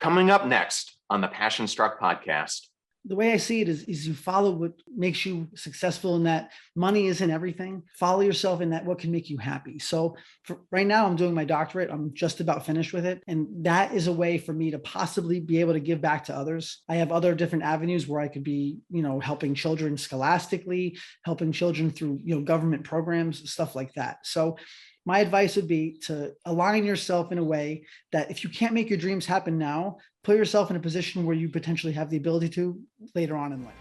Coming up next on the Passion-Struck podcast. The way I see it is you follow what makes you successful, in that money isn't everything. Follow yourself in that what can make you happy. So right now I'm doing my doctorate. I'm just about finished with it. And that is a way for me to possibly be able to give back to others. I have other different avenues where I could be, helping children scholastically, helping children through, government programs, stuff like that. So my advice would be to align yourself in a way that if you can't make your dreams happen now, put yourself in a position where you potentially have the ability to later on in life.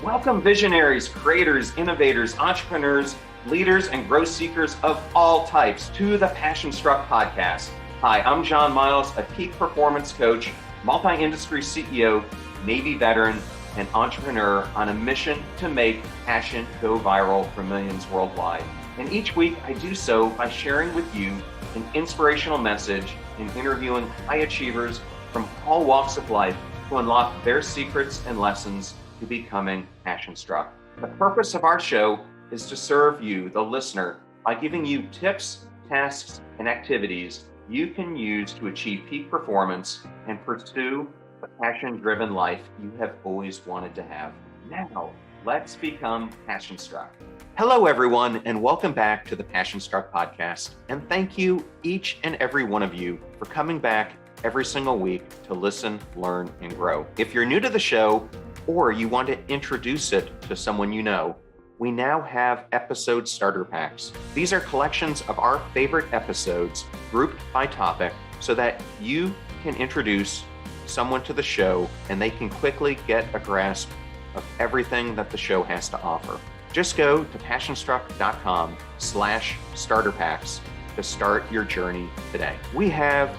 Welcome visionaries, creators, innovators, entrepreneurs, leaders, and growth seekers of all types to the Passion-Struck podcast. Hi, I'm John Miles, a peak performance coach, multi-industry CEO, Navy veteran, and entrepreneur on a mission to make passion go viral for millions worldwide. And each week I do so by sharing with you an inspirational message and interviewing high achievers from all walks of life to unlock their secrets and lessons to becoming passion-struck. The purpose of our show is to serve you, the listener, by giving you tips, tasks, and activities you can use to achieve peak performance and pursue the passion-driven life you have always wanted to have. Now, let's become passion-struck. Hello, everyone, and welcome back to the Passion-Struck podcast. And thank you, each and every one of you, for coming back every single week to listen, learn, and grow. If you're new to the show, or you want to introduce it to someone you know, we now have episode starter packs. These are collections of our favorite episodes grouped by topic so that you can introduce someone to the show and they can quickly get a grasp of everything that the show has to offer. Just go to passionstruck.com/starter packs to start your journey today. We have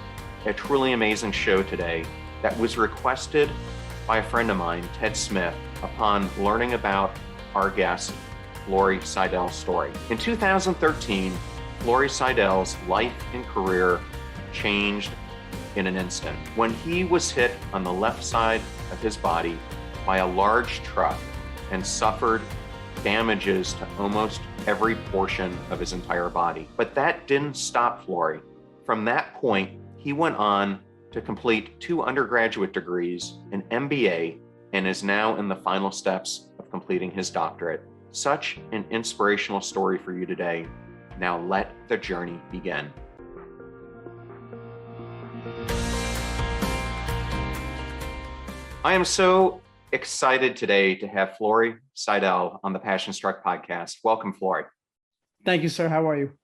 a truly amazing show today that was requested by a friend of mine, Ted Smith, upon learning about our guest, Flory Seidel's story. In 2013, Flory Seidel's life and career changed in an instant when he was hit on the left side of his body by a large truck and suffered damages to almost every portion of his entire body. But that didn't stop Flory. From that point, he went on to complete 2 undergraduate degrees, an MBA, and is now in the final steps of completing his doctorate. Such an inspirational story for you today. Now let the journey begin. I am so excited today to have Flory Seidel on the Passion-Struck podcast. Welcome, Flory. Thank you, sir. How are you?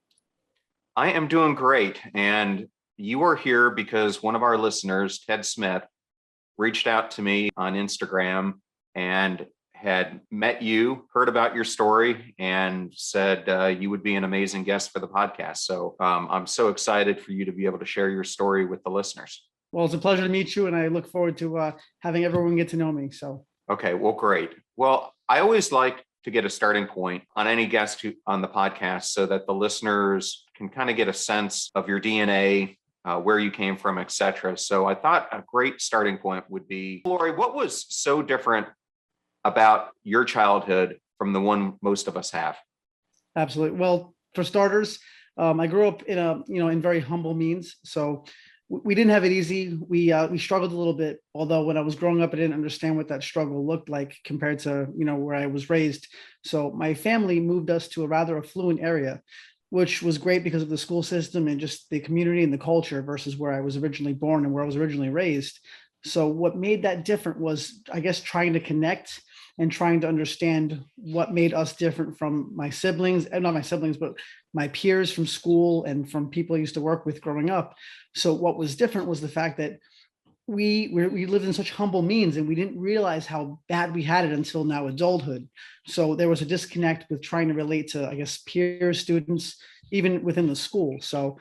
I am doing great. And you are here because one of our listeners, Ted Smith, reached out to me on Instagram and had met you, heard about your story, and said you would be an amazing guest for the podcast. So I'm so excited for you to be able to share your story with the listeners. Well, it's a pleasure to meet you, and I look forward to having everyone get to know me. So, okay, well, great. Well, I always like to get a starting point on any guest on the podcast so that the listeners can kind of get a sense of your DNA, where you came from, et cetera. So I thought a great starting point would be, Flory, what was so different about your childhood from the one most of us have? Absolutely. Well, for starters, I grew up in in very humble means. So we didn't have it easy. We struggled a little bit, although when I was growing up, I didn't understand what that struggle looked like compared to, where I was raised. So my family moved us to a rather affluent area, which was great because of the school system and just the community and the culture versus where I was originally born and where I was originally raised. So what made that different was, I guess, trying to connect and trying to understand what made us different from my siblings, and not my siblings, but my peers from school and from people I used to work with growing up. So what was different was the fact that we lived in such humble means, and we didn't realize how bad we had it until now adulthood. So there was a disconnect with trying to relate to, I guess, peers, students, even within the school. So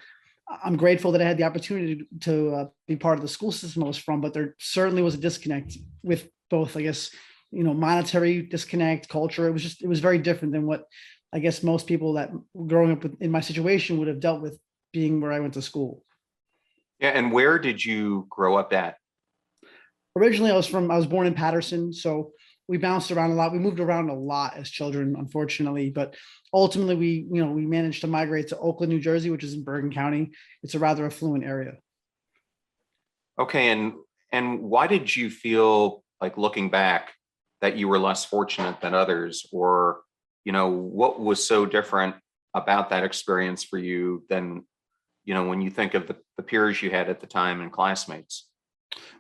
I'm grateful that I had the opportunity to be part of the school system I was from, but there certainly was a disconnect with both, I guess, monetary disconnect, culture. It was very different than what I guess most people that growing up in my situation would have dealt with being where I went to school. Yeah. And where did you grow up at? Originally, I was born in Patterson. So we bounced around a lot. We moved around a lot as children, unfortunately, but ultimately we managed to migrate to Oakland, New Jersey, which is in Bergen County. It's a rather affluent area. Okay. And why did you feel like, looking back, that you were less fortunate than others, or, what was so different about that experience for you than, when you think of the peers you had at the time and classmates?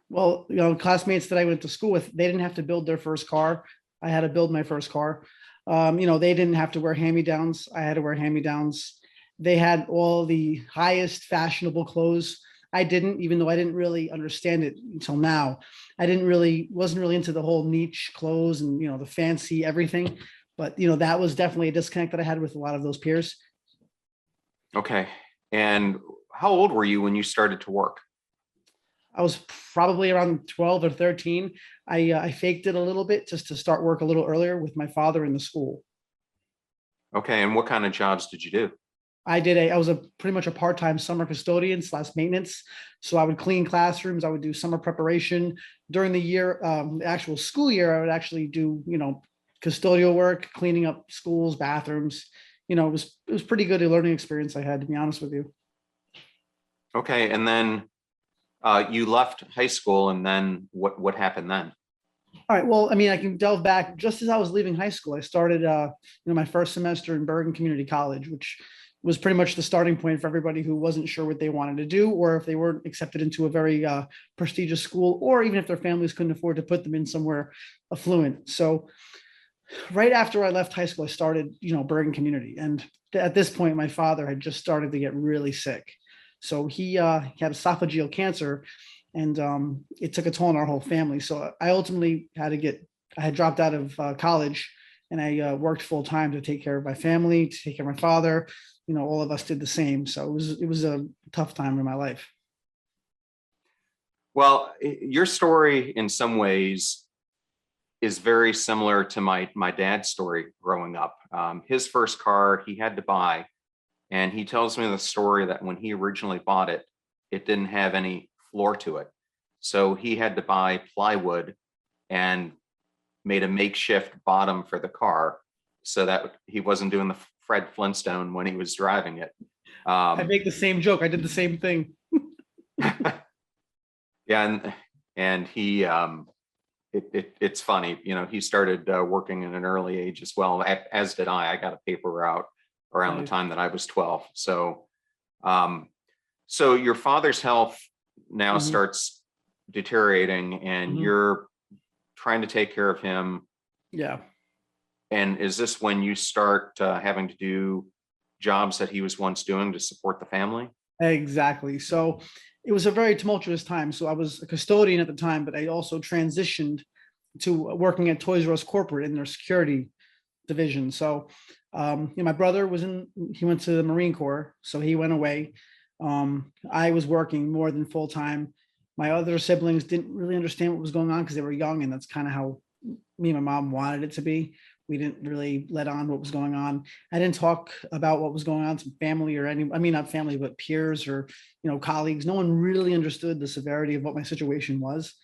Well, classmates that I went to school with, they didn't have to build their first car. I had to build my first car. They didn't have to wear hand-me-downs. I had to wear hand-me-downs. They had all the highest fashionable clothes. I didn't, even though I didn't really understand it until now. Wasn't really into the whole niche clothes and, the fancy everything. But, that was definitely a disconnect that I had with a lot of those peers. Okay. And how old were you when you started to work? I was probably around 12 or 13. I faked it a little bit just to start work a little earlier with my father in the school. Okay. And what kind of jobs did you do? I was pretty much a part-time summer custodian / maintenance. So I would clean classrooms. I would do summer preparation during the year, the actual school year. I would actually do, custodial work, cleaning up schools, bathrooms. It was pretty good a learning experience I had, to be honest with you. Okay. And then you left high school, and then what happened then? All right. Well, I can delve back. Just as I was leaving high school, I started, my first semester in Bergen Community College, which was pretty much the starting point for everybody who wasn't sure what they wanted to do, or if they weren't accepted into a very prestigious school, or even if their families couldn't afford to put them in somewhere affluent. So right after I left high school, I started, Bergen Community. And at this point, my father had just started to get really sick. So he had esophageal cancer, and it took a toll on our whole family. So I ultimately I had dropped out of college, and I worked full time to take care of my family, to take care of my father. All of us did the same. So it was a tough time in my life. Well, your story in some ways is very similar to my dad's story growing up. His first car he had to buy, and he tells me the story that when he originally bought it, it didn't have any floor to it. So he had to buy plywood and made a makeshift bottom for the car so that he wasn't doing the Fred Flintstone when he was driving it. I make the same joke. I did the same thing. Yeah, and he it's funny, he started working at an early age as well, as did I. I got a paper route around the time that I was 12. So so your father's health now Mhm. starts deteriorating, and Mhm. you're trying to take care of him. Yeah. And is this when you start having to do jobs that he was once doing to support the family? Exactly. So it was a very tumultuous time. So I was a custodian at the time, but I also transitioned to working at Toys R Us corporate in their security division. So, my brother he went to the Marine Corps, so he went away. I was working more than full time. My other siblings didn't really understand what was going on because they were young, and that's kind of how me and my mom wanted it to be. We didn't really let on what was going on. I didn't talk about what was going on to family or not family, but peers or, colleagues. No one really understood the severity of what my situation was.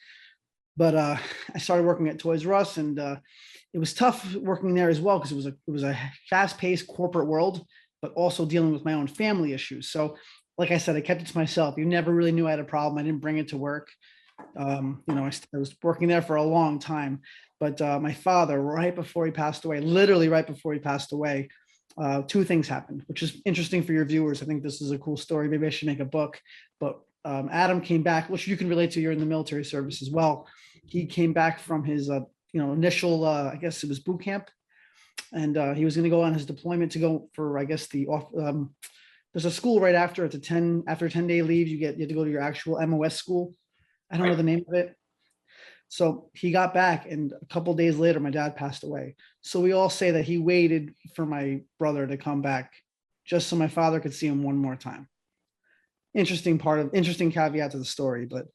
But I started working at Toys R Us, and it was tough working there as well because it was a fast-paced corporate world, but also dealing with my own family issues. So, like I said, I kept it to myself. You never really knew I had a problem. I didn't bring it to work. I was working there for a long time, but my father, right before he passed away, literally right before he passed away, two things happened, which is interesting for your viewers. I think this is a cool story. Maybe I should make a book. But Adam came back, which you can relate to. You're in the military service as well. He came back from his, initial, I guess it was boot camp, and he was going to go on his deployment to go for, I guess, there's a school right after. It's after 10-day leave. You have to go to your actual MOS school. I don't know the name of it. So he got back, and a couple days later, my dad passed away. So we all say that he waited for my brother to come back just so my father could see him one more time. Interesting caveat to the story. But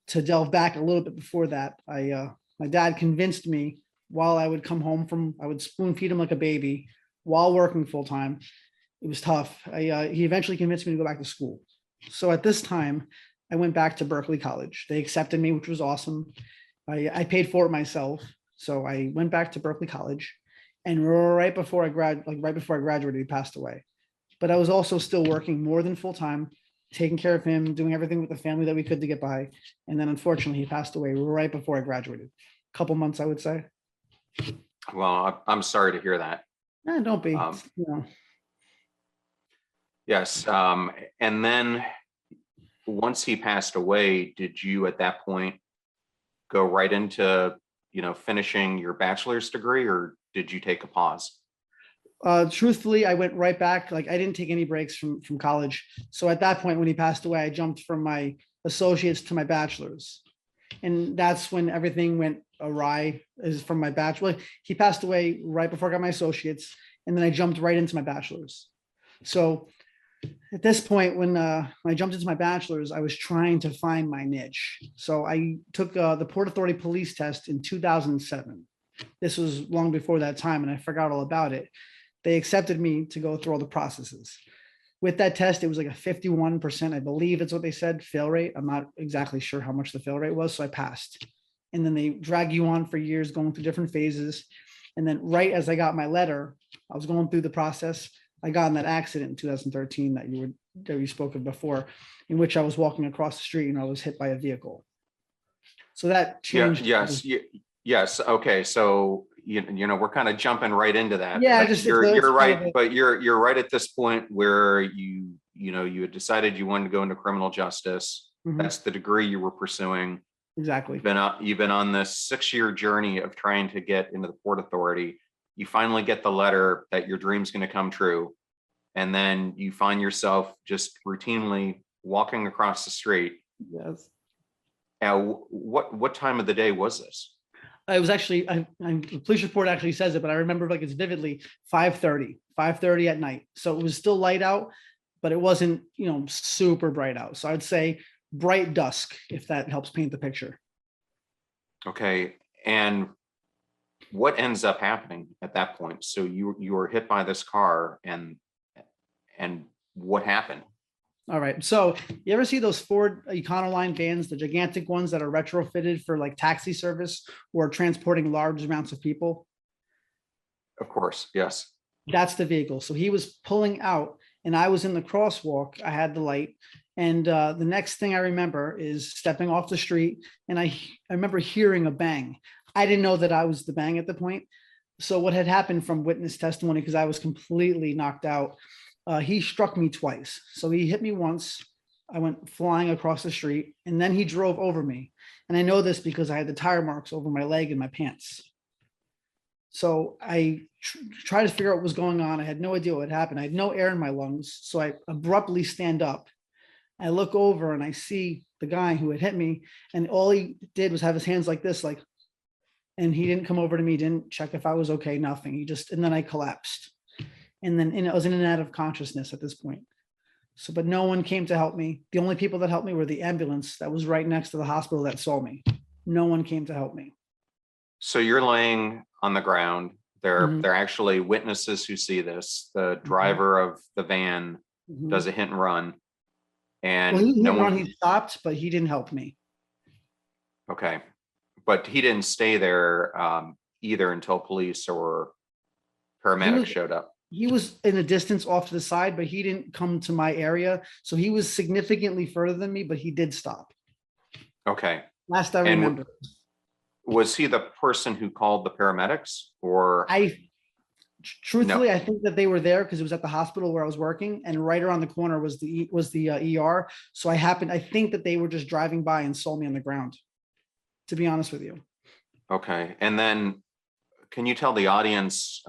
to delve back a little bit before that, my dad convinced me while I would come home I would spoon feed him like a baby while working full time. It was tough. He eventually convinced me to go back to school. So at this time, I went back to Berkeley College. They accepted me, which was awesome. I paid for it myself. So I went back to Berkeley College, and right before I graduated, he passed away. But I was also still working more than full time taking care of him, doing everything with the family that we could to get by. And then unfortunately, he passed away right before I graduated. A couple months, I would say. Well, I'm sorry to hear that. Don't be. Um, Yes. And then once he passed away, did you at that point go right into, finishing your bachelor's degree, or did you take a pause? Truthfully, I went right back. Like I didn't take any breaks from college. So at that point, when he passed away, I jumped from my associates to my bachelor's. And that's when everything went awry, is from my bachelor. He passed away right before I got my associates. And then I jumped right into my bachelor's. So at this point, when I jumped into my bachelor's, I was trying to find my niche. So I took the Port Authority police test in 2007. This was long before that time, and I forgot all about it. They accepted me to go through all the processes. With that test, it was like a 51%, I believe it's what they said, fail rate. I'm not exactly sure how much the fail rate was, so I passed. And then they drag you on for years going through different phases. And then right as I got my letter, I was going through the process. I got in that accident in 2013 that you spoke of before, in which I was walking across the street and I was hit by a vehicle. So that changed. Yes. Okay. So we're kind of jumping right into that. Yeah, you're right, but you're right at this point where you had decided you wanted to go into criminal justice. Mm-hmm. That's the degree you were pursuing. Exactly. You've been on this 6-year journey of trying to get into the Port Authority. You finally get the letter that your dream's going to come true. And then you find yourself just routinely walking across the street. Yes. Now, what time of the day was this? It was actually, the police report actually says it, but I remember like it's vividly 5:30 at night. So it was still light out, but it wasn't, super bright out. So I'd say bright dusk, if that helps paint the picture. Okay. And what ends up happening at that point? So you were hit by this car, and what happened? All right. So you ever see those Ford Econoline vans, the gigantic ones that are retrofitted for like taxi service or transporting large amounts of people? Of course. Yes. That's the vehicle. So he was pulling out and I was in the crosswalk. I had the light. And the next thing I remember is stepping off the street. And I remember hearing a bang. I didn't know that I was the bang at the point. So what had happened from witness testimony, because I was completely knocked out, he struck me twice. So he hit me once. I went flying across the street, and then he drove over me. And I know this because I had the tire marks over my leg and my pants. So I tried to figure out what was going on. I had no idea what had happened. I had no air in my lungs. So I abruptly stand up. I look over and I see the guy who had hit me, and all he did was have his hands like this, and he didn't come over to me, didn't check if I was okay, nothing. And then I collapsed. And then I was in and out of consciousness at this point. So, but no one came to help me. The only people that helped me were the ambulance that was right next to the hospital that saw me. No one came to help me. So you're laying on the ground. They're actually witnesses who see this. The driver of the van does a hit and run. And he stopped, but he didn't help me. Okay. But he didn't stay there either until police or paramedics showed up. He was in a distance off to the side, but he didn't come to my area. So he was significantly further than me, but he did stop. Okay. Last I remember. Was he the person who called the paramedics, or? Truthfully, no. I think that they were there because it was at the hospital where I was working, and right around the corner was the ER. So I think that they were just driving by and saw me on the ground, to be honest with you. Okay. And then can you tell the audience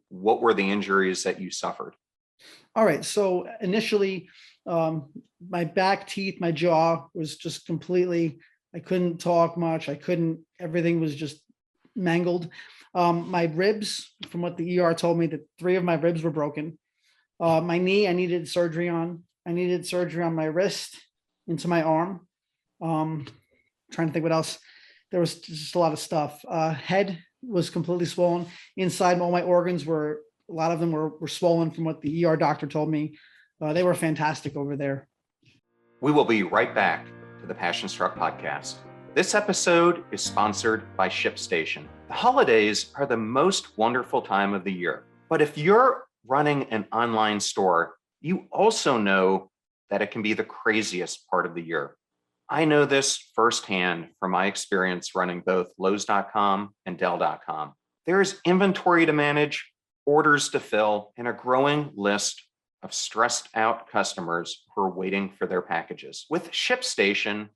what were the injuries that you suffered? All right. So initially, my back teeth, my jaw was just completely, I couldn't talk much. Everything was just mangled. My ribs, from what the ER told me, that 3 of my ribs were broken. My knee, I needed surgery on. I needed surgery on my wrist, into my arm. Trying to think what else. There was just a lot of stuff. Head was completely swollen. Inside, all my organs a lot of them were swollen from what the ER doctor told me. They were fantastic over there. We will be right back to the PASSIONSTRUCK podcast. This episode is sponsored by ShipStation. The holidays are the most wonderful time of the year. But if you're running an online store, you also know that it can be the craziest part of the year. I know this firsthand from my experience running both Lowe's.com and Dell.com. There is inventory to manage, orders to fill, and a growing list of stressed out customers who are waiting for their packages. With ShipStation,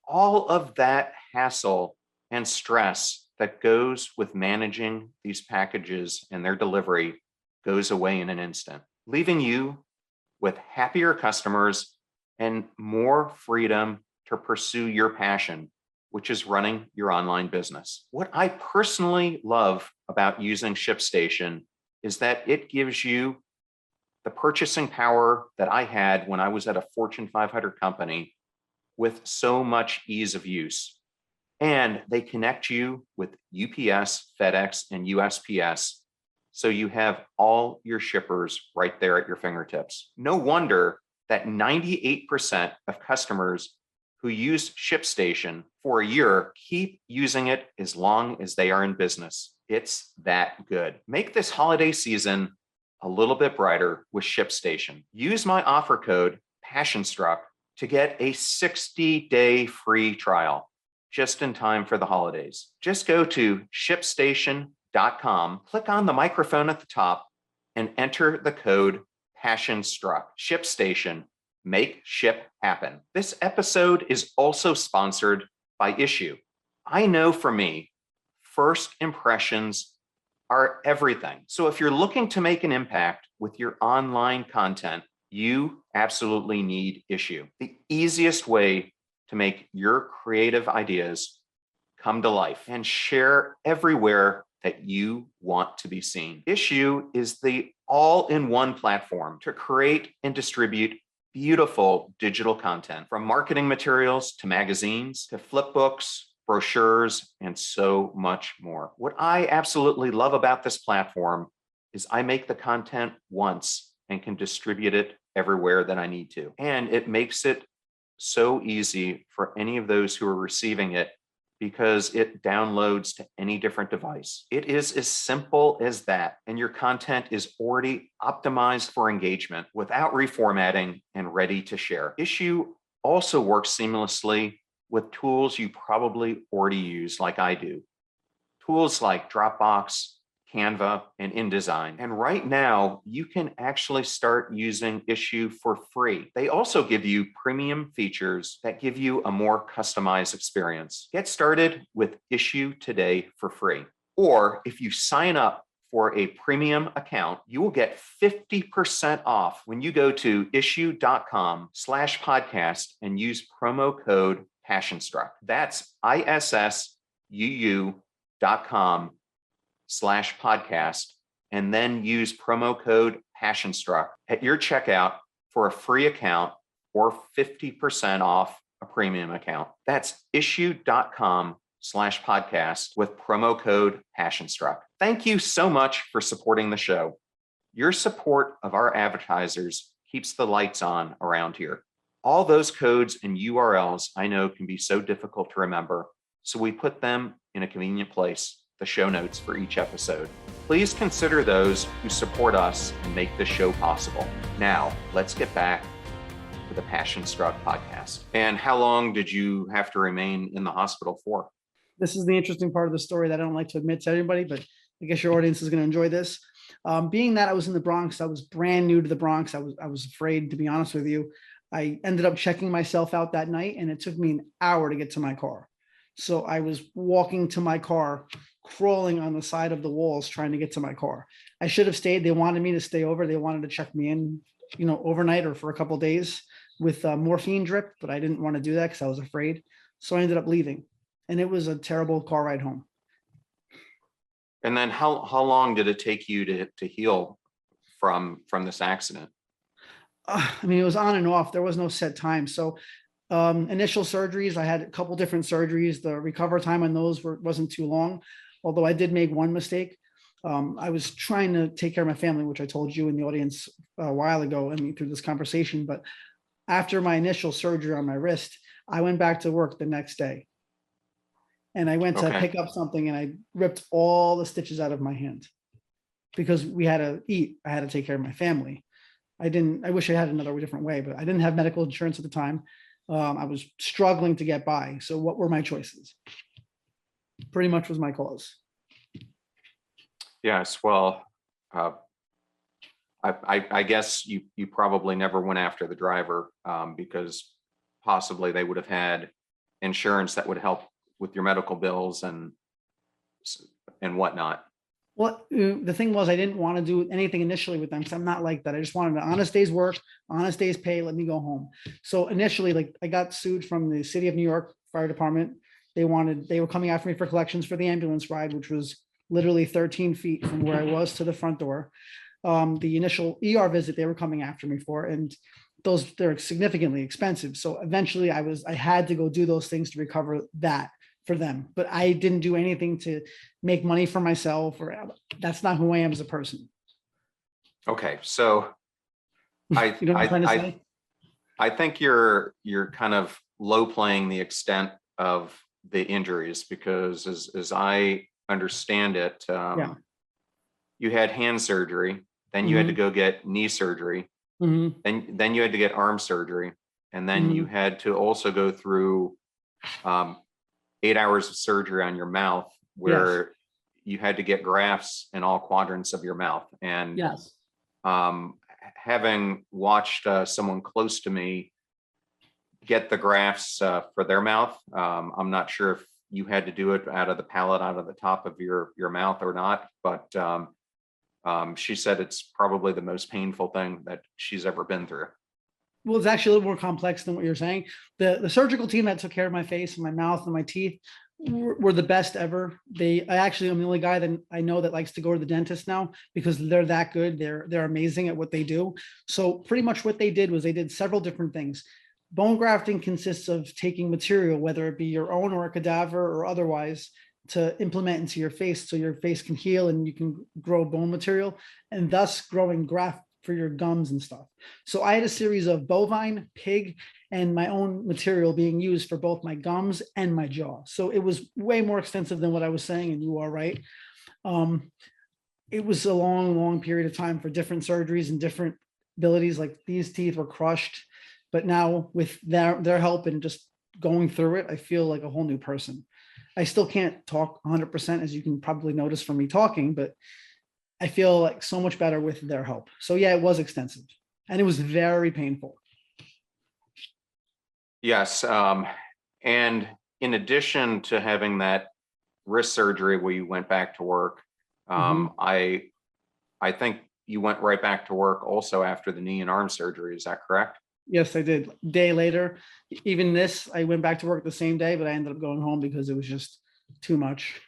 all of that hassle and stress that goes with managing these packages and their delivery goes away in an instant, leaving you with happier customers and more freedom to pursue your passion, which is running your online business. What I personally love about using ShipStation is that it gives you the purchasing power that I had when I was at a Fortune 500 company with so much ease of use. And they connect you with UPS, FedEx, and USPS. So you have all your shippers right there at your fingertips. No wonder that 98% of customers who use ShipStation for a year keep using it as long as they are in business. It's that good. Make this holiday season a little bit brighter with ShipStation. Use my offer code PASSIONSTRUCK to get a 60-day free trial just in time for the holidays. Just go to ShipStation.com, click on the microphone at the top, and enter the code PASSIONSTRUCK. ShipStation. Make ship happen. This episode is also sponsored by Issue. I know for me, first impressions are everything. So if you're looking to make an impact with your online content, you absolutely need Issue. The easiest way to make your creative ideas come to life and share everywhere that you want to be seen. Issue is the all-in-one platform to create and distribute beautiful digital content, from marketing materials to magazines to flip books, brochures, and so much more. What I absolutely love about this platform is I make the content once and can distribute it everywhere that I need to. And it makes it so easy for any of those who are receiving it because it downloads to any different device. It is as simple as that, and your content is already optimized for engagement without reformatting and ready to share. Issue also works seamlessly with tools you probably already use like I do. Tools like Dropbox, Canva, and InDesign. And right now, you can actually start using Issue for free. They also give you premium features that give you a more customized experience. Get started with Issue today for free. Or if you sign up for a premium account, you will get 50% off when you go to issue.com/podcast and use promo code PASSIONSTRUCK. That's ISSUU.com/podcast, and then use promo code PASSIONSTRUCK at your checkout for a free account or 50% off a premium account. That's issue.com/podcast with promo code PASSIONSTRUCK. Thank you so much for supporting the show. Your support of our advertisers keeps the lights on around here. All those codes and URLs I know can be so difficult to remember, so we put them in a convenient place, the show notes for each episode. Please consider those who support us and make this show possible. Now, let's get back to the PASSIONSTRUCK podcast. And how long did you have to remain in the hospital for? This is the interesting part of the story that I don't like to admit to everybody, but I guess your audience is going to enjoy this. Being that I was in the Bronx, I was brand new to the Bronx. I was afraid, to be honest with you. I ended up checking myself out that night, and it took me an hour to get to my car. So I was walking to my car, crawling on the side of the walls, trying to get to my car. I should have stayed. They wanted me to stay over. They wanted to check me in, overnight or for a couple of days with morphine drip, but I didn't want to do that because I was afraid. So I ended up leaving, and it was a terrible car ride home. And then how long did it take you to heal from this accident? It was on and off. There was no set time. So initial surgeries, I had a couple different surgeries. The recover time on those wasn't too long, although I did make one mistake. I was trying to take care of my family, which I told you in the audience a while ago, through this conversation. But after my initial surgery on my wrist, I went back to work the next day. And I went to pick up something, and I ripped all the stitches out of my hand because we had to eat. I had to take care of my family. I wish I had another different way, but I didn't have medical insurance at the time. I was struggling to get by. So what were my choices? Pretty much was my cause. Yes, well, uh, I guess you probably never went after the driver, because possibly they would have had insurance that would help with your medical bills and whatnot. Well, the thing was, I didn't want to do anything initially with them because I'm not like that. I just wanted an honest day's work, honest day's pay. Let me go home. So initially, like I got sued from the city of New York Fire Department. They were coming after me for collections for the ambulance ride, which was literally 13 feet from where I was to the front door. The initial ER visit they were coming after me for, and they're significantly expensive. So eventually, I had to go do those things to recover that for them, but I didn't do anything to make money for myself, or that's not who I am as a person. Okay, so I You know what I'm trying to say? I think you're kind of low playing the extent of the injuries, because as I understand it, Yeah. you had hand surgery, then you had to Mhm. go get knee surgery, Mhm. then you had to get arm surgery, and then you Mhm. had to also go through um, 8 hours of surgery on your mouth, Yes. where you had to get grafts in all quadrants of your mouth. And Yes. having watched someone close to me get the grafts for their mouth, I'm not sure if you had to do it out of the palate, out of the top of your mouth or not, but she said it's probably the most painful thing that she's ever been through. Well, it's actually a little more complex than what you're saying. The surgical team that took care of my face and my mouth and my teeth were the best ever. I actually am the only guy that I know that likes to go to the dentist now because they're that good. They're amazing at what they do. So pretty much what they did was they did several different things. Bone grafting consists of taking material, whether it be your own or a cadaver or otherwise, to implement into your face so your face can heal and you can grow bone material, and thus growing graft for your gums and stuff. So I had a series of bovine, pig, and my own material being used for both my gums and my jaw. So it was way more extensive than what I was saying, and you are right. Um, it was a long, long period of time for different surgeries and different abilities. Like these teeth were crushed, but now with their help and just going through it, I feel like a whole new person. I still can't talk 100%, as you can probably notice from me talking, but I feel like so much better with their help. So yeah, it was extensive and it was very painful. Yes, and in addition to having that wrist surgery where you went back to work, Mhm. I think you went right back to work also after the knee and arm surgery. Is that correct? Yes, I did. Day later, even this, I went back to work the same day, but I ended up going home because it was just too much.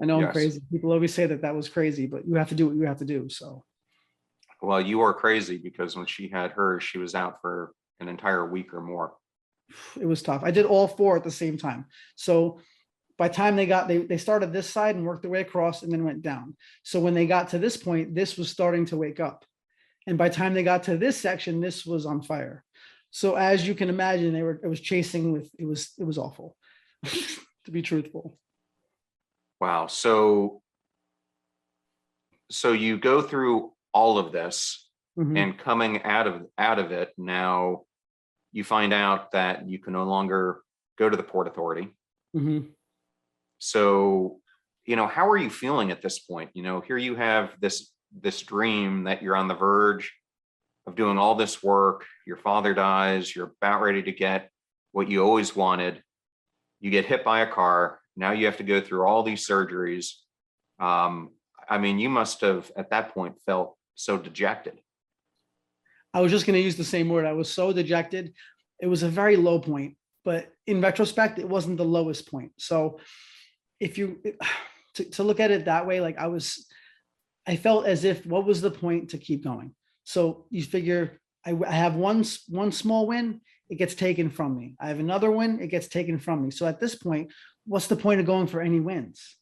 I know I'm Yes. crazy. People always say that was crazy, but you have to do what you have to do. So Well, you are crazy, because when she had hers, she was out for an entire week or more. it was tough. I did all four at the same time. So by the time they started this side and worked their way across and then went down. So when they got to this point, this was starting to wake up. And by the time they got to this section, this was on fire. So as you can imagine, it was chasing with, it was awful, to be truthful. Wow. So you go through all of this, Mhm. and coming out of it, now you find out that you can no longer go to the Port Authority. Mhm. So, how are you feeling at this point? Here you have this dream that you're on the verge of doing all this work. Your father dies, you're about ready to get what you always wanted. You get hit by a car. Now you have to go through all these surgeries. Um, I mean, you must have at that point felt so dejected. I was just going to use the same word. I was so dejected. It was a very low point, but in retrospect, it wasn't the lowest point. So if you to look at it that way, like I felt as if, what was the point to keep going? So you figure I have one small win, it gets taken from me. I have another win, it gets taken from me. So at this point, what's the point of going for any wins?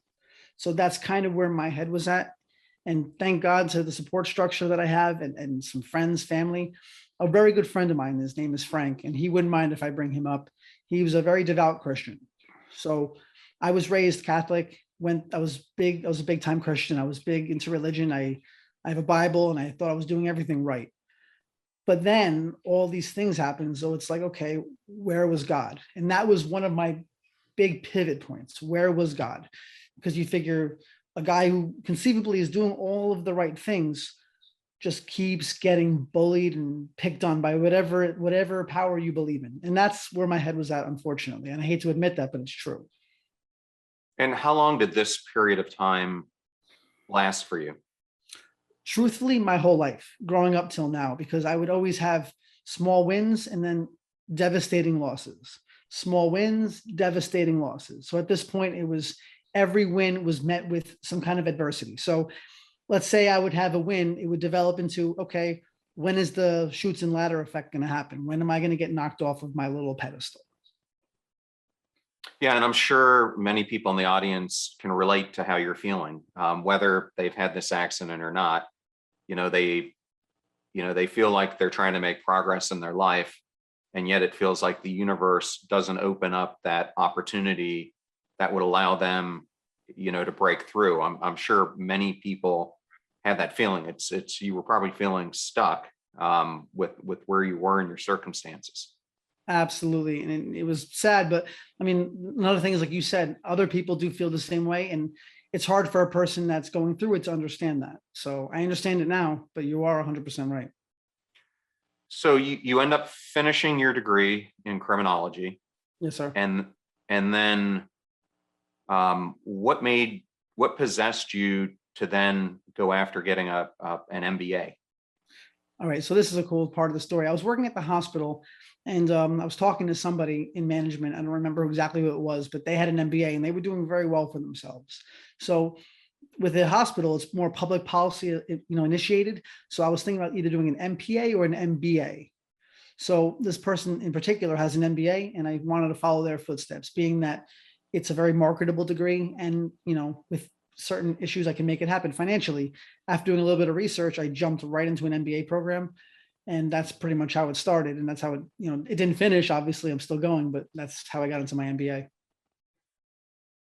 So that's kind of where my head was at. And thank God to the support structure that I have, and some friends, family. A very good friend of mine, his name is Frank, and he wouldn't mind if I bring him up. He was a very devout Christian. So I was raised Catholic. I was a big time Christian. I was big into religion. I I have a Bible, and I thought I was doing everything right. But then all these things happen. So it's like, okay, where was God? And that was one of my big pivot points. Where was God? Because you figure a guy who conceivably is doing all of the right things just keeps getting bullied and picked on by whatever power you believe in. And that's where my head was at, unfortunately. And I hate to admit that, but it's true. And how long did this period of time last for you? Truthfully, my whole life, growing up till now, because I would always have small wins and then devastating losses. Small wins, devastating losses. So at this point, it was every win was met with some kind of adversity. So let's say I would have a win, it would develop into, okay, when is the chutes and ladder effect going to happen? When am I going to get knocked off of my little pedestal? Yeah, and I'm sure many people in the audience can relate to how you're feeling, whether they've had this accident or not. You know, they feel like they're trying to make progress in their life, and yet it feels like the universe doesn't open up that opportunity that would allow them, to break through. I'm sure many people have that feeling. It's you were probably feeling stuck with where you were in your circumstances. Absolutely. And it was sad, but I mean, another thing is, like you said, other people do feel the same way. And it's hard for a person that's going through it to understand that. So I understand it now, but you are 100% right. So you end up finishing your degree in criminology, Yes, sir. and then what possessed you to then go after getting an MBA? All right. So this is a cool part of the story. I was working at the hospital, and I was talking to somebody in management. I don't remember exactly who it was, but they had an MBA and they were doing very well for themselves. So with the hospital, it's more public policy, initiated. So I was thinking about either doing an MPA or an MBA. So this person in particular has an MBA, and I wanted to follow their footsteps, being that it's a very marketable degree, and with certain issues, I can make it happen financially. After doing a little bit of research, I jumped right into an MBA program, and that's pretty much how it started. And that's how it didn't finish. Obviously, I'm still going, but that's how I got into my MBA.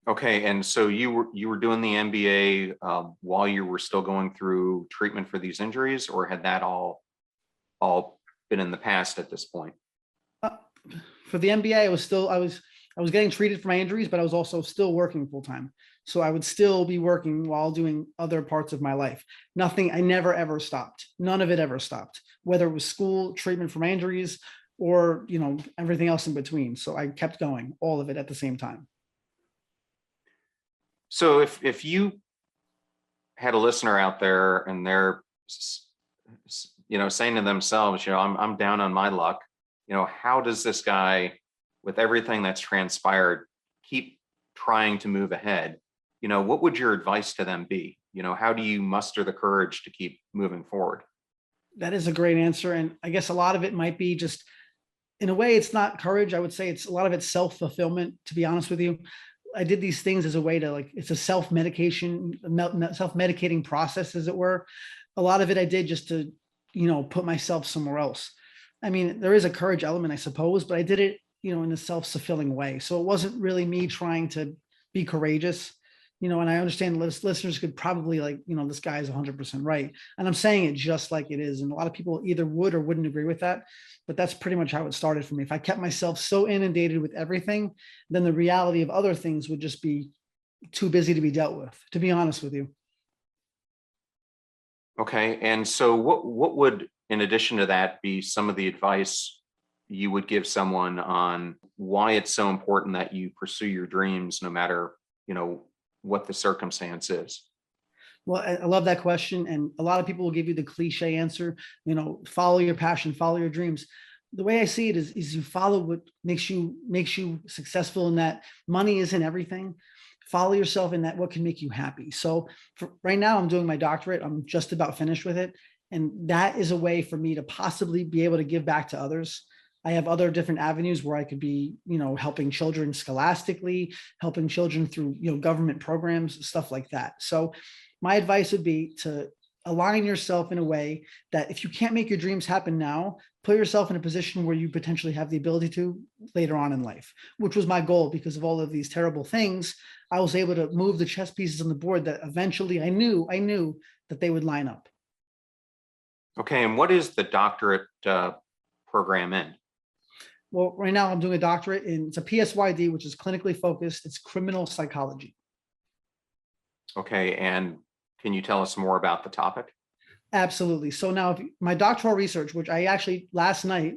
Okay, and so you were doing the MBA while you were still going through treatment for these injuries, or had that all been in the past at this point? Uh, for the MBA, I was getting treated for my injuries, but I was also still working full time. So I would still be working while doing other parts of my life. Nothing, I never ever stopped. None of it ever stopped, whether it was school, treatment for my injuries, or everything else in between. So I kept going, all of it at the same time. So if you had a listener out there and they're saying to themselves, I'm down on my luck, how does this guy, with everything that's transpired, keep trying to move ahead? What would your advice to them be? How do you muster the courage to keep moving forward? That is a great answer. And I guess a lot of it might be just, in a way, it's not courage. I would say it's a lot of it's self-fulfillment, to be honest with you. I did these things as a way to, it's a self-medicating process, as it were. A lot of it I did just to, put myself somewhere else. I mean, there is a courage element, I suppose, but I did it, in a self-fulfilling way. So it wasn't really me trying to be courageous, and I understand listeners could probably this guy is 100% right. And I'm saying it just like it is. And a lot of people either would or wouldn't agree with that. But that's pretty much how it started for me. If I kept myself so inundated with everything, then the reality of other things would just be too busy to be dealt with, to be honest with you. Okay, and so what would, in addition to that, be some of the advice you would give someone on why it's so important that you pursue your dreams no matter, what the circumstance is? Well, I love that question. And a lot of people will give you the cliche answer, follow your passion, follow your dreams. The way I see it is you follow what makes you successful, in that money isn't everything. Follow yourself in that, what can make you happy. So right now I'm doing my doctorate. I'm just about finished with it. And that is a way for me to possibly be able to give back to others. I have other different avenues where I could be, helping children scholastically, helping children through, government programs, stuff like that. So my advice would be to align yourself in a way that if you can't make your dreams happen now, put yourself in a position where you potentially have the ability to later on in life, which was my goal. Because of all of these terrible things, I was able to move the chess pieces on the board that eventually I knew that they would line up. Okay, and what is the doctorate program in? Well, right now I'm doing a doctorate in, it's a PSYD, which is clinically focused. It's criminal psychology. Okay, and can you tell us more about the topic? Absolutely. So now my doctoral research, which I actually last night,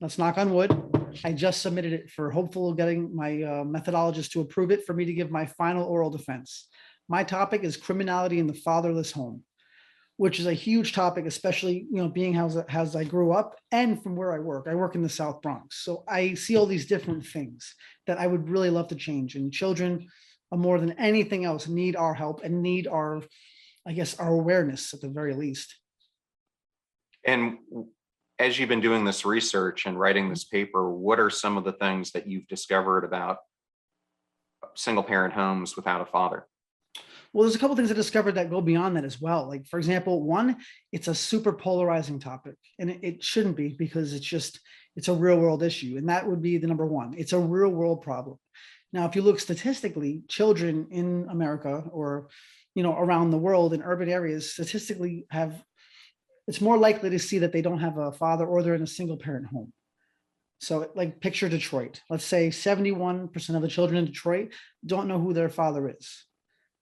let's knock on wood, I just submitted it for hopeful getting my methodologist to approve it for me to give my final oral defense. My topic is criminality in the fatherless home, which is a huge topic, especially, being how I grew up and from where I work. I work in the South Bronx. So I see all these different things that I would really love to change. And children, more than anything else, need our help and need our, I guess, our awareness at the very least. And as you've been doing this research and writing this paper, what are some of the things that you've discovered about single parent homes without a father? Well, there's a couple of things I discovered that go beyond that as well. Like, for example, one, it's a super polarizing topic, and it shouldn't be, because it's a real world issue. And that would be the number one. It's a real world problem. Now, if you look statistically, children in America or, around the world in urban areas statistically it's more likely to see that they don't have a father or they're in a single parent home. So like picture Detroit, let's say 71% of the children in Detroit don't know who their father is.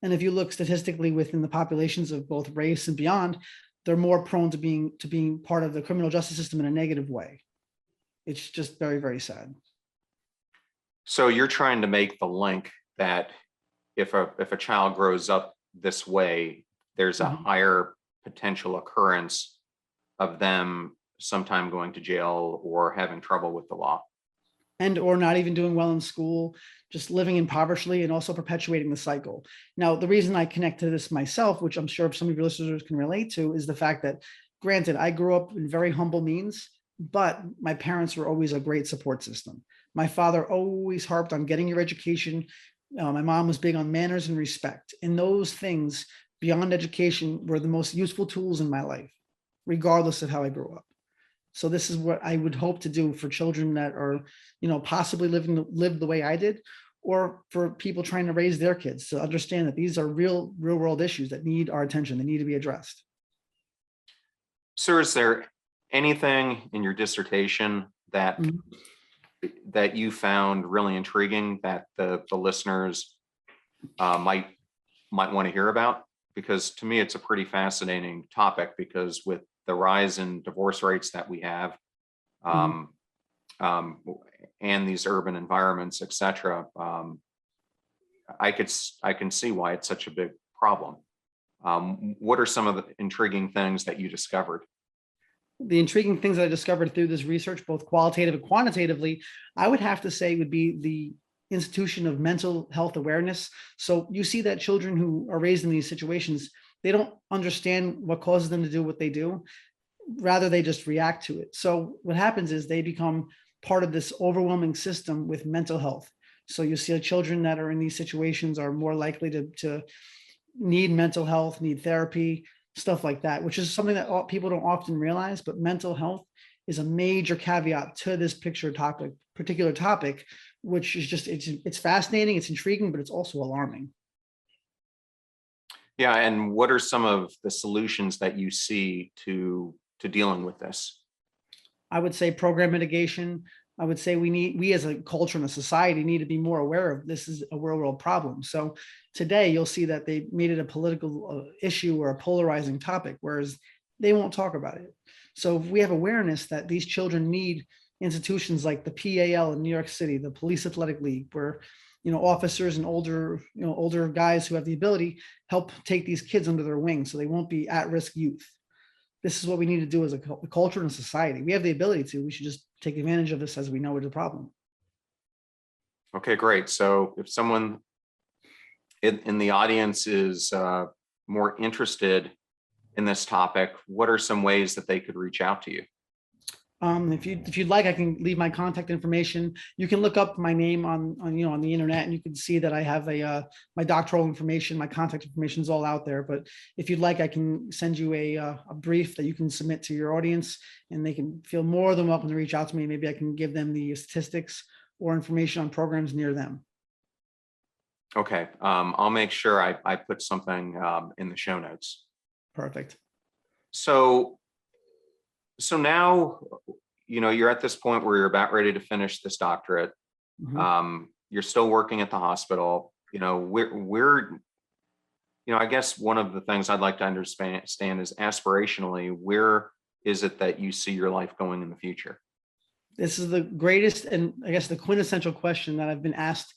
And if you look statistically within the populations of both race and beyond, they're more prone to being part of the criminal justice system in a negative way. It's just very, very sad. So you're trying to make the link that if a child grows up this way, there's a higher potential occurrence of them sometime going to jail or having trouble with the law. And or not even doing well in school, just living impoverishedly and also perpetuating the cycle. Now, the reason I connect to this myself, which I'm sure some of your listeners can relate to, is the fact that, granted, I grew up in very humble means, but my parents were always a great support system. My father always harped on getting your education. My mom was big on manners and respect. And those things beyond education were the most useful tools in my life, regardless of how I grew up. So this is what I would hope to do for children that are, possibly live the way I did, or for people trying to raise their kids to understand that these are real world issues that need our attention. They need to be addressed. Sir, is there anything in your dissertation that you found really intriguing that the listeners might want to hear about? Because to me, it's a pretty fascinating topic, because with the rise in divorce rates that we have, and these urban environments, et cetera, I can see why it's such a big problem. What are some of the intriguing things that you discovered? The intriguing things that I discovered through this research, both qualitative and quantitatively, I would have to say would be the institution of mental health awareness. So you see that children who are raised in these situations, they don't understand what causes them to do what they do. Rather, they just react to it. So what happens is they become part of this overwhelming system with mental health. So you see children that are in these situations are more likely to need mental health, need therapy, stuff like that, which is something that people don't often realize. But mental health is a major caveat to this particular topic, which is just, it's fascinating, it's intriguing, but it's also alarming. Yeah, and what are some of the solutions that you see to dealing with this? I would say program mitigation. I would say we as a culture and a society need to be more aware of this is a real world problem. So today you'll see that they made it a political issue or a polarizing topic, whereas they won't talk about it. So if we have awareness that these children need institutions like the PAL in New York City, the Police Athletic League, where officers and older guys who have the ability help take these kids under their wing so they won't be at-risk youth. This is what we need to do as a culture and a society. We have the ability to. We should just take advantage of this as we know it's a problem. Okay, great. So if someone in the audience is more interested in this topic, what are some ways that they could reach out to you? If you'd like, I can leave my contact information. You can look up my name on the internet, and you can see that I have my doctoral information, my contact information is all out there. But if you'd like, I can send you a brief that you can submit to your audience, and they can feel more than welcome to reach out to me. Maybe I can give them the statistics or information on programs near them. Okay, I'll make sure I put something in the show notes. Perfect. So So now, you're at this point where you're about ready to finish this doctorate. Mhm. You're still working at the hospital. I guess one of the things I'd like to understand is aspirationally, where is it that you see your life going in the future? This is the greatest and I guess the quintessential question that I've been asked.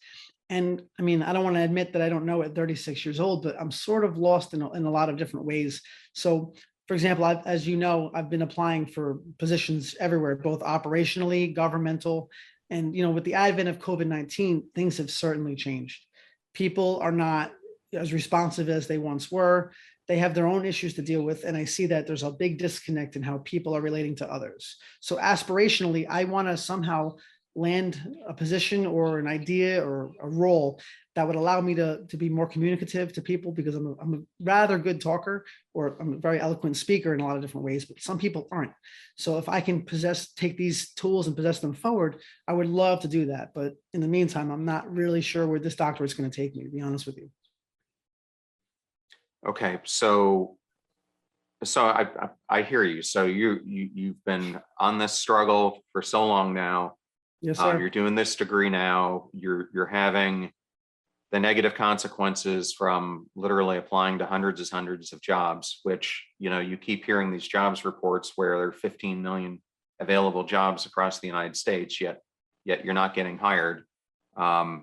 And I mean, I don't want to admit that I don't know at 36 years old, but I'm sort of lost in a lot of different ways. So, for example, as you know, I've been applying for positions everywhere, both operationally, governmental, and with the advent of COVID-19, things have certainly changed. People are not as responsive as they once were. They have their own issues to deal with, and I see that there's a big disconnect in how people are relating to others. So aspirationally, I want to somehow land a position or an idea or a role that would allow me to be more communicative to people, because I'm a rather good talker, or I'm a very eloquent speaker in a lot of different ways, but some people aren't. So if I can take these tools and possess them forward, I would love to do that. But in the meantime, I'm not really sure where this doctorate is going to take me, to be honest with you. Okay, so I hear you. So you've been on this struggle for so long now. Yes, sir. You're doing this degree now. You're having the negative consequences from literally applying to hundreds of jobs, which you keep hearing these jobs reports where there are 15 million available jobs across the United States, yet you're not getting hired. How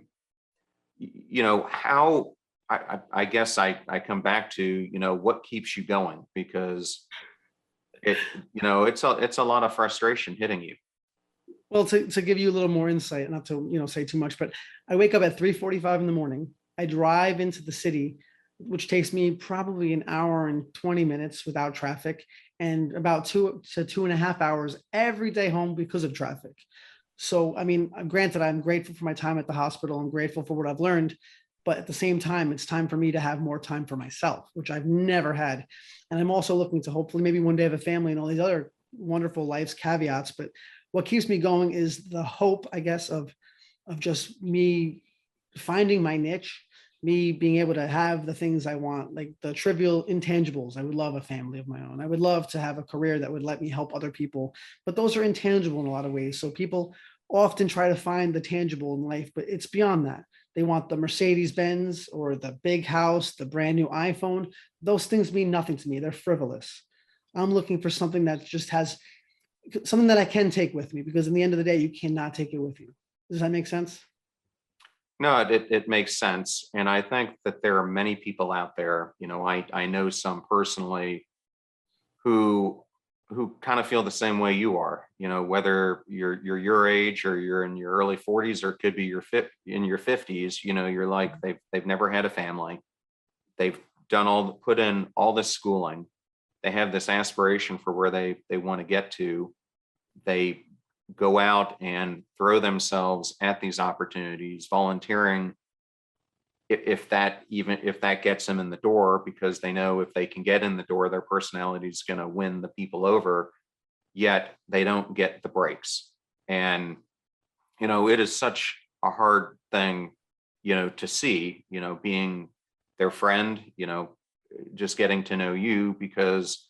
I guess I come back to what keeps you going, because it's a lot of frustration hitting you. Well, to give you a little more insight, not to say too much, but I wake up at 3:45 in the morning. I drive into the city, which takes me probably an hour and 20 minutes without traffic, and about 2 to 2.5 hours every day home because of traffic. So, I mean, granted, I'm grateful for my time at the hospital. I'm grateful for what I've learned, but at the same time, it's time for me to have more time for myself, which I've never had. And I'm also looking to hopefully maybe one day have a family and all these other wonderful life's caveats. But what keeps me going is the hope, I guess, of just me finding my niche, me being able to have the things I want, like the trivial intangibles. I would love a family of my own. I would love to have a career that would let me help other people, but those are intangible in a lot of ways. So people often try to find the tangible in life, but it's beyond that. They want the Mercedes Benz or the big house, the brand new iPhone. Those things mean nothing to me. They're frivolous. I'm looking for something that just has something that I can take with me, because in the end of the day, you cannot take it with you. Does that make sense? No, it makes sense. And I think that there are many people out there, I know some personally who kind of feel the same way you are, whether you're your age or you're in your early 40s, or it could be in your 50s, you're like, they've never had a family. They've put in all this schooling. They have this aspiration for where they want to get to. They go out and throw themselves at these opportunities, volunteering, if that gets them in the door, because they know if they can get in the door, their personality is going to win the people over, yet they don't get the breaks. And it is such a hard thing to see, being their friend, just getting to know you, because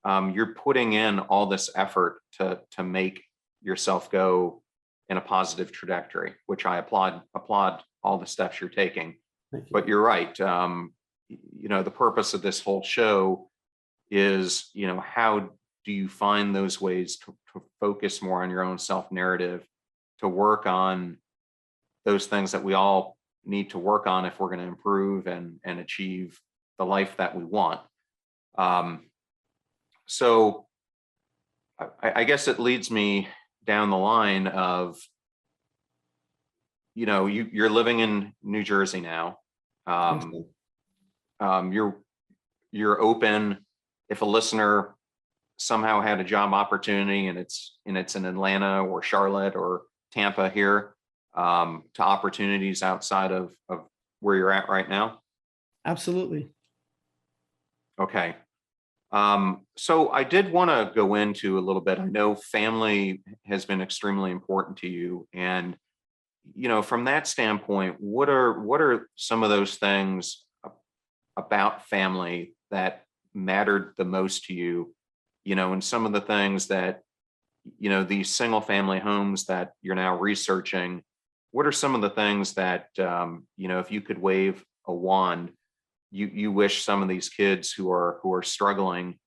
you're putting in all this effort to make yourself go in a positive trajectory, which I applaud all the steps you're taking. But you're right. The purpose of this whole show is, how do you find those ways to focus more on your own self narrative, to work on those things that we all need to work on if we're going to improve and achieve the life that we want. So I guess it leads me down the line of, you're living in New Jersey now. You're open. If a listener somehow had a job opportunity and it's in Atlanta or Charlotte or Tampa here, to opportunities outside of where you're at right now? Absolutely. Okay. So I did want to go into a little bit. I know family has been extremely important to you, and from that standpoint, what are some of those things about family that mattered the most to you, and some of the things that, these single family homes that you're now researching, what are some of the things that, if you could wave a wand, you wish some of these kids who are struggling,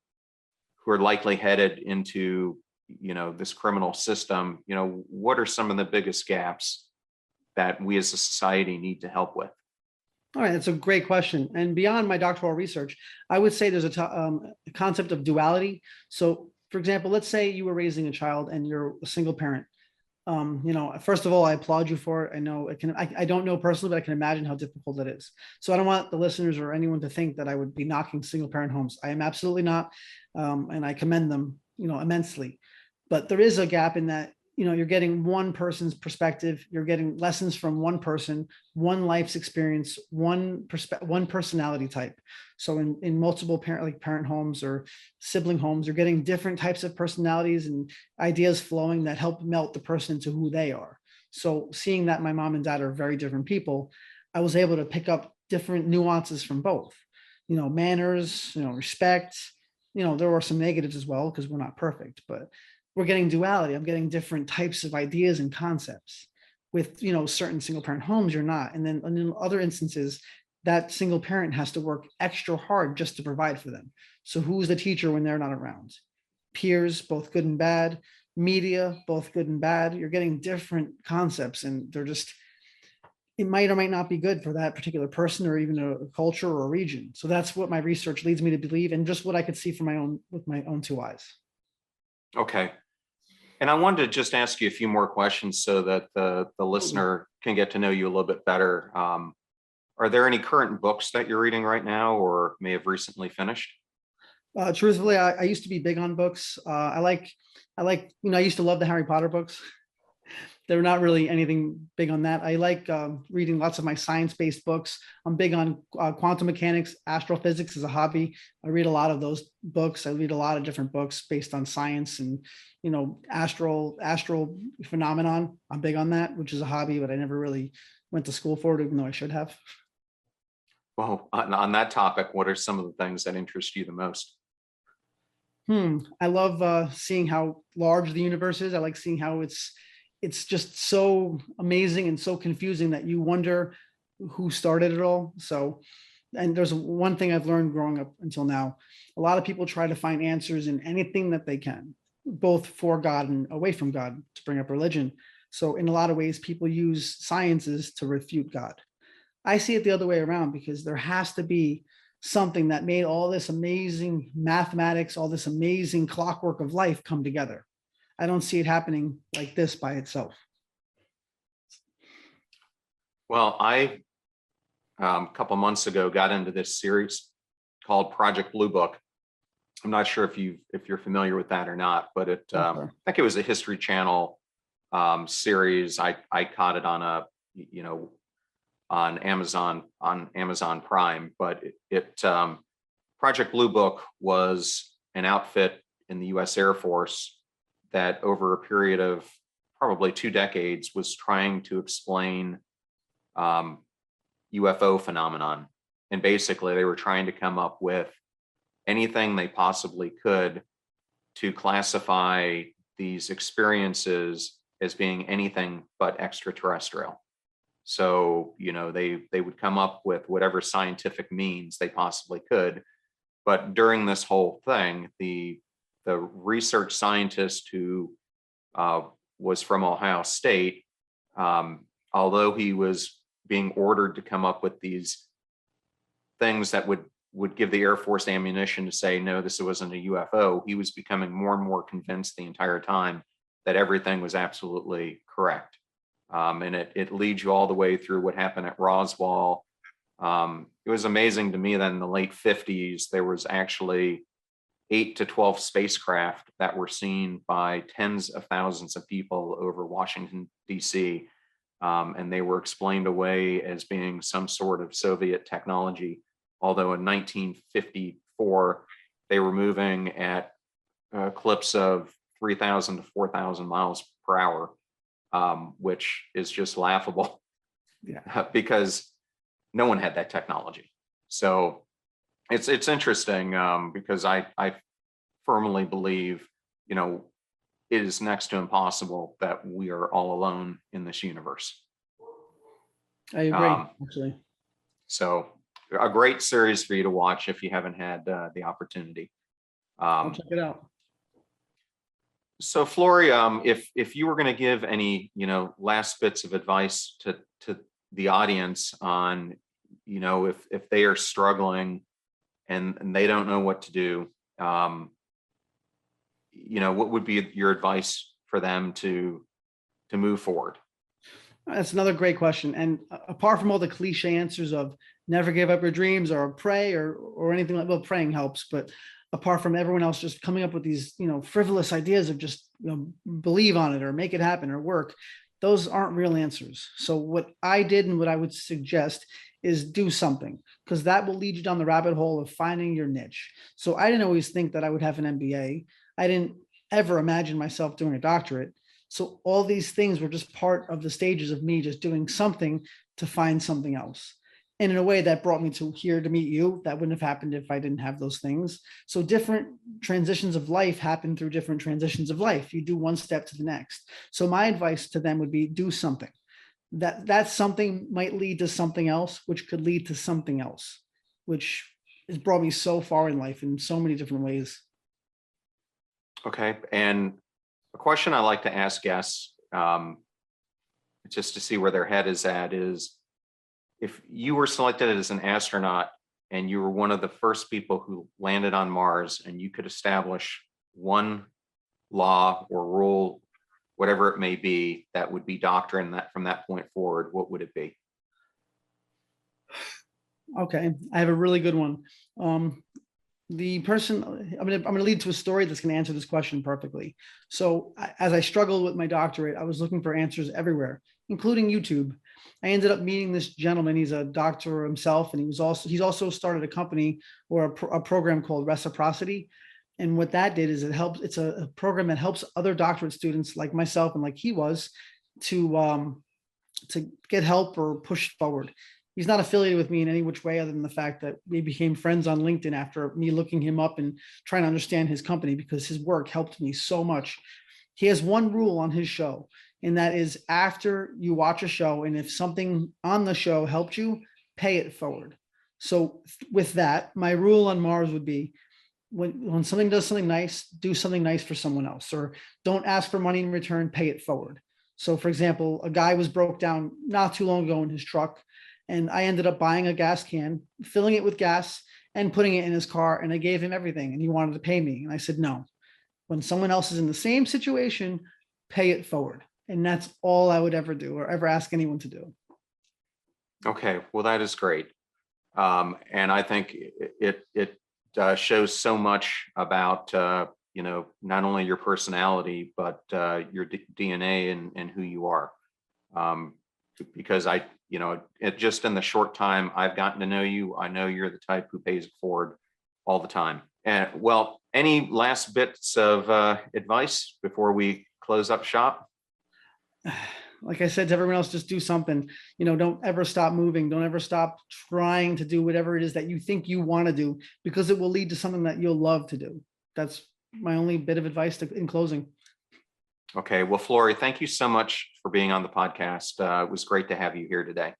who are likely headed into, this criminal system, what are some of the biggest gaps that we as a society need to help with? All right, that's a great question. And beyond my doctoral research, I would say there's a concept of duality. So, for example, let's say you were raising a child and you're a single parent. First of all, I applaud you for it. I know I don't know personally, but I can imagine how difficult it is. So I don't want the listeners or anyone to think that I would be knocking single parent homes. I am absolutely not. And I commend them, immensely. But there is a gap in that, you're getting one person's perspective. You're getting lessons from one person, one life's experience, one personality type. So in multiple parent homes or sibling homes, you're getting different types of personalities and ideas flowing that help melt the person to who they are. So seeing that my mom and dad are very different people, I was able to pick up different nuances from both, manners, respect. There were some negatives as well because we're not perfect, but we're getting duality. I'm getting different types of ideas and concepts. With certain single parent homes, you're not. And then in other instances, that single parent has to work extra hard just to provide for them. So who's the teacher when they're not around? Peers, both good and bad. Media, both good and bad. You're getting different concepts, and it might or might not be good for that particular person or even a culture or a region. So that's what my research leads me to believe, and just what I could see with my own two eyes. Okay. And I wanted to just ask you a few more questions so that the listener can get to know you a little bit better. Are there any current books that you're reading right now or may have recently finished? Truthfully, I used to be big on books. I used to love the Harry Potter books. They're not really anything big on that. I like reading lots of my science-based books. I'm big on quantum mechanics, astrophysics as a hobby. I read a lot of those books. I read a lot of different books based on science and, astral phenomenon. I'm big on that, which is a hobby, but I never really went to school for it, even though I should have. Well, on that topic, what are some of the things that interest you the most? I love seeing how large the universe is. I like seeing how it's just so amazing and so confusing that you wonder who started it all. So, and there's one thing I've learned growing up until now. A lot of people try to find answers in anything that they can, both for God and away from God, to bring up religion. So in a lot of ways, people use sciences to refute God. I see it the other way around, because there has to be something that made all this amazing mathematics, all this amazing clockwork of life come together. I don't see it happening like this by itself. Well, I a couple months ago got into this series called Project Blue Book. I'm not sure if you're familiar with that or not, but I think it was a History Channel series. I caught it on on Amazon Prime, but Project Blue Book was an outfit in the U.S. Air Force that over a period of probably 2 decades was trying to explain UFO phenomenon. And basically they were trying to come up with anything they possibly could to classify these experiences as being anything but extraterrestrial. So, they would come up with whatever scientific means they possibly could. But during this whole thing, the research scientist who was from Ohio State, although he was being ordered to come up with these things that would give the Air Force ammunition to say, no, this wasn't a UFO, he was becoming more and more convinced the entire time that everything was absolutely correct. And it leads you all the way through what happened at Roswell. It was amazing to me that in the late 50s, there was actually 8 to 12 spacecraft that were seen by tens of thousands of people over Washington, D.C. And they were explained away as being some sort of Soviet technology. Although in 1954, they were moving at clips of 3,000 to 4,000 miles per hour, which is just laughable. Yeah. Because no one had that technology. So it's interesting because I firmly believe, it is next to impossible that we are all alone in this universe. I agree, actually. So a great series for you to watch if you haven't had the opportunity. I'll check it out. So Flory, if you were going to give any, last bits of advice to the audience on, if they are struggling and they don't know what to do, what would be your advice for them to move forward? That's another great question. And apart from all the cliche answers of never give up your dreams or pray or anything like, well, praying helps, but apart from everyone else just coming up with these, frivolous ideas of just, believe on it or make it happen or work, those aren't real answers. So what I did and what I would suggest is do something, because that will lead you down the rabbit hole of finding your niche. So I didn't always think that I would have an MBA. I didn't ever imagine myself doing a doctorate. So all these things were just part of the stages of me just doing something to find something else. And in a way that brought me to here to meet you. That wouldn't have happened if I didn't have those things. So different transitions of life happen through different transitions of life. You do one step to the next. So my advice to them would be do something. That something might lead to something else, which could lead to something else, which has brought me so far in life in so many different ways. Okay. And a question I like to ask guests, just to see where their head is at, is if you were selected as an astronaut and you were one of the first people who landed on Mars, and you could establish one law or rule, whatever it may be, that would be doctrine that from that point forward, what would it be? Okay, I have a really good one. The person, I'm going to lead to a story that's going to answer this question perfectly. So as I struggled with my doctorate, I was looking for answers everywhere, including YouTube. I ended up meeting this gentleman. He's a doctor himself, and he's also started a company or a program called Reciprocity. And what that did is it's a program that helps other doctorate students like myself and like he was to get help or push forward. He's not affiliated with me in any which way other than the fact that we became friends on LinkedIn after me looking him up and trying to understand his company, because his work helped me so much. He has one rule on his show, and that is after you watch a show, and if something on the show helped you, pay it forward. So with that, my rule on Mars would be when something does something nice, do something nice for someone else, or don't ask for money in return, pay it forward. So for example, a guy was broke down not too long ago in his truck, and I ended up buying a gas can, filling it with gas, and putting it in his car. And I gave him everything, and he wanted to pay me. And I said, no, when someone else is in the same situation, pay it forward. And that's all I would ever do or ever ask anyone to do. Okay, well, that is great. And I think it shows so much about, not only your personality, but your DNA and who you are. Because just in the short time I've gotten to know you, I know you're the type who pays it forward all the time. And well, any last bits of advice before we close up shop? Like I said to everyone else, just do something. Don't ever stop moving. Don't ever stop trying to do whatever it is that you think you want to do, because it will lead to something that you'll love to do. That's my only bit of advice in closing. Okay. Well, Flory, thank you so much for being on the podcast. It was great to have you here today.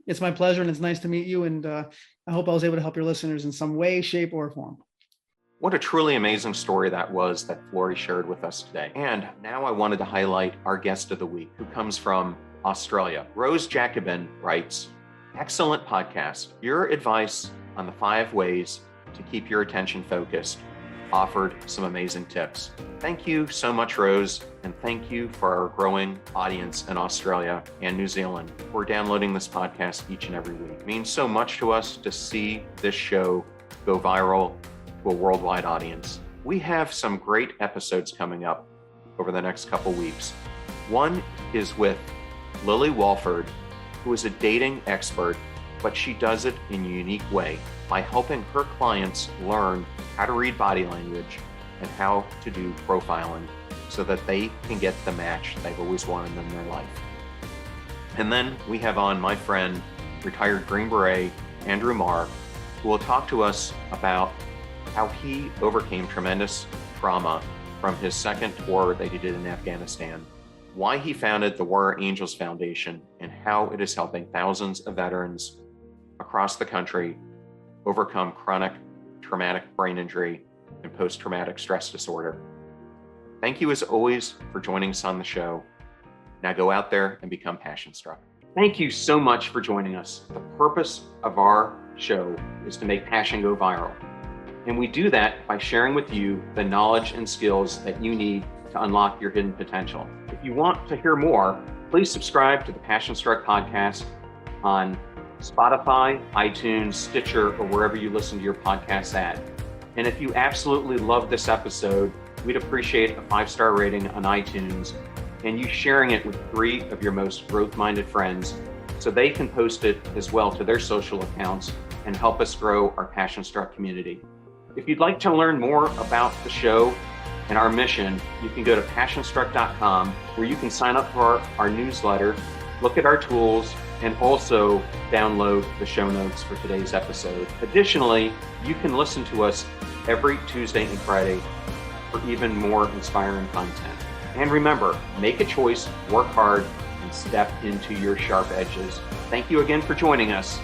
It's my pleasure, and it's nice to meet you. And I hope I was able to help your listeners in some way, shape, or form. What a truly amazing story that was that Flory shared with us today. And now I wanted to highlight our guest of the week, who comes from Australia. Rose Jacobin writes, "Excellent podcast. Your advice on the 5 ways to keep your attention focused offered some amazing tips. Thank you so much, Rose, and thank you for our growing audience in Australia and New Zealand for downloading this podcast each and every week. It means so much to us to see this show go viral to a worldwide audience. We have some great episodes coming up over the next couple weeks. One is with Lily Walford, who is a dating expert, but she does it in a unique way by helping her clients learn how to read body language and how to do profiling so that they can get the match they've always wanted in their life. And then we have on my friend, retired Green Beret, Andrew Marr, who will talk to us about how he overcame tremendous trauma from his second tour that he did in Afghanistan, why he founded the Warrior Angels Foundation, and how it is helping thousands of veterans across the country overcome chronic traumatic brain injury and post-traumatic stress disorder. Thank you as always for joining us on the show. Now go out there and become passion-struck. Thank you so much for joining us. The purpose of our show is to make passion go viral. And we do that by sharing with you the knowledge and skills that you need to unlock your hidden potential. If you want to hear more, please subscribe to the PASSIONSTRUCK podcast on Spotify, iTunes, Stitcher, or wherever you listen to your podcasts at. And if you absolutely love this episode, we'd appreciate a 5-star rating on iTunes and you sharing it with 3 of your most growth-minded friends so they can post it as well to their social accounts and help us grow our PASSIONSTRUCK community. If you'd like to learn more about the show and our mission, you can go to PASSIONSTRUCK.com where you can sign up for our newsletter, look at our tools, and also download the show notes for today's episode. Additionally, you can listen to us every Tuesday and Friday for even more inspiring content. And remember, make a choice, work hard, and step into your sharp edges. Thank you again for joining us.